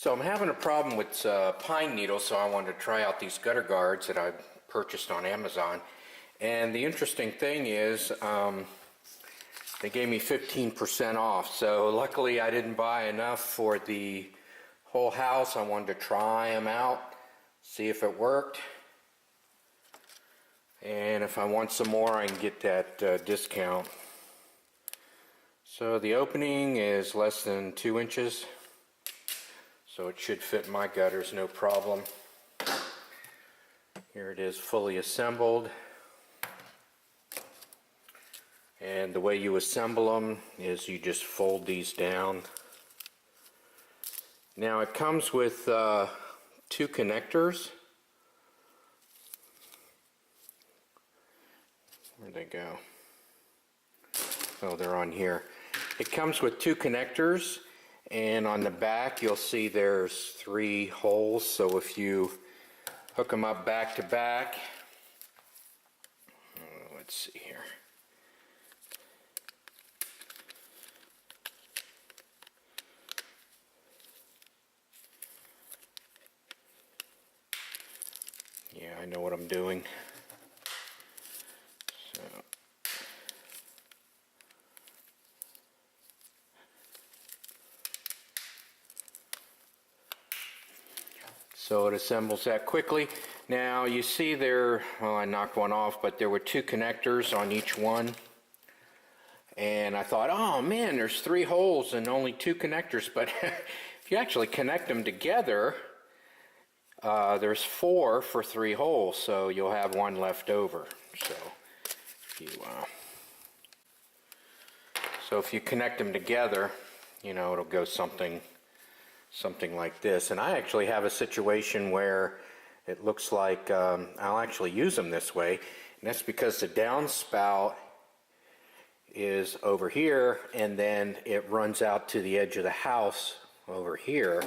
So I'm having a problem with pine needles, so I wanted to try out these gutter guards that I purchased on Amazon. And the interesting thing is, they gave me 15% off. So luckily I didn't buy enough for the whole house. I wanted to try them out, see if it worked. And if I want some more, I can get that discount. So the opening is less than 2 inches. So it should fit my gutters no problem. Here it is fully assembled. And the way you assemble them is you just fold these down. Now it comes with 2 connectors. Where'd they go? Oh, they're on here. It comes with 2 connectors. And on the back you'll see there's 3 holes, so if you hook them up back to back, let's see here. Yeah, I know what I'm doing. So it assembles that quickly. Now you see there, well, I knocked one off, but there were 2 connectors on each one. And I thought, oh man, there's 3 holes and only 2 connectors. But if you actually connect them together, there's 4 for 3 holes, so you'll have 1 left over. So if you connect them together, you know, it'll go something like this. And I actually have a situation where it looks like I'll actually use them this way, and that's because the downspout is over here and then it runs out to the edge of the house over here,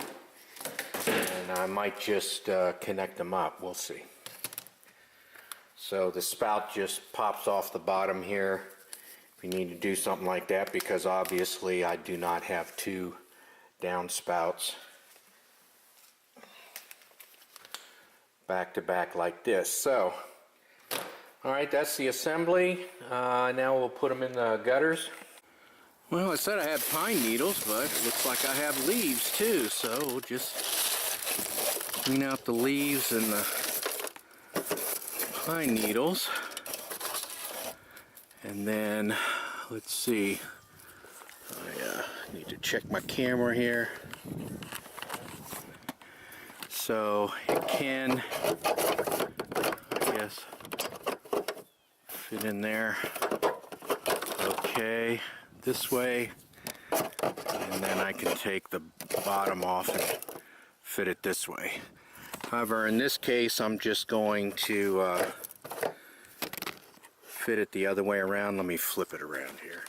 and I might just connect them up. We'll see. So the spout just pops off the bottom here if you need to do something like that, because obviously I do not have 2 downspouts back to back like this. So alright, that's the assembly. Now we'll put them in the gutters. Well, I said I had pine needles, but it looks like I have leaves too, so we'll just clean out the leaves and the pine needles. And then, let's see, I need to check my camera here. So it can, I guess, fit in there. Okay, this way. And then I can take the bottom off and fit it this way. However, in this case, I'm just going to fit it the other way around. Let me flip it around here.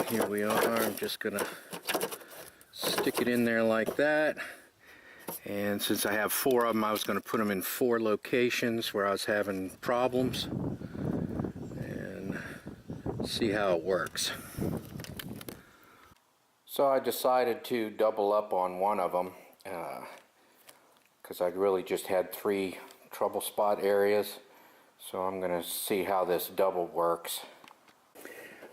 Here we are. I'm just going to stick it in there like that. And since I have 4 of them, I was going to put them in 4 locations where I was having problems and see how it works. So I decided to double up on one of them because I really just had 3 trouble spot areas. So I'm going to see how this double works.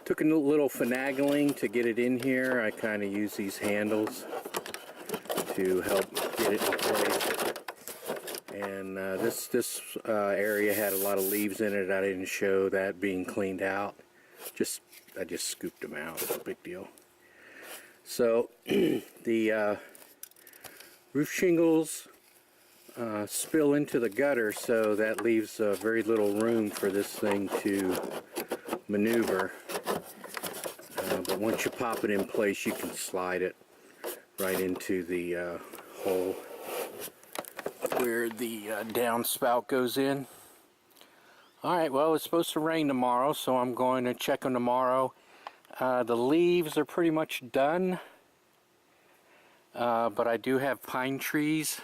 Took a little finagling to get it in here. I kind of use these handles to help get it in place. And this area had a lot of leaves in it. I didn't show that being cleaned out. I just scooped them out. No big deal. So the roof shingles spill into the gutter, so that leaves very little room for this thing to maneuver. But once you pop it in place, you can slide it right into the hole where the downspout goes in. Alright, well, it's supposed to rain tomorrow, so I'm going to check them tomorrow. The leaves are pretty much done, but I do have pine trees.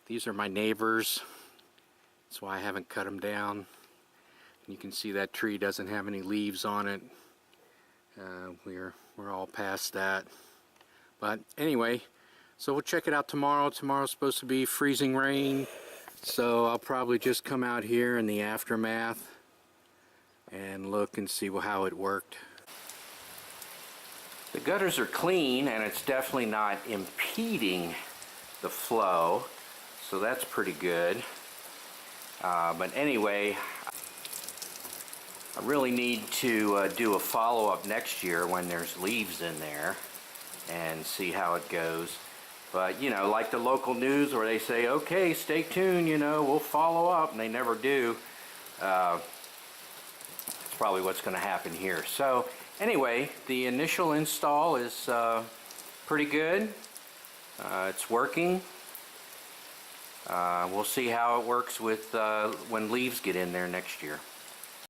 These are my neighbors. That's why I haven't cut them down. You can see that tree doesn't have any leaves on it. We're all past that. But anyway, so we'll check it out tomorrow. Tomorrow's supposed to be freezing rain, so I'll probably just come out here in the aftermath and look and see how it worked. The gutters are clean and it's definitely not impeding the flow, so that's pretty good. But anyway, I really need to do a follow-up next year when there's leaves in there and see how it goes. But you know, like the local news where they say, okay, stay tuned, you know, we'll follow up, and they never do. It's probably what's going to happen here. So anyway, the initial install is pretty good. It's working. We'll see how it works with when leaves get in there next year.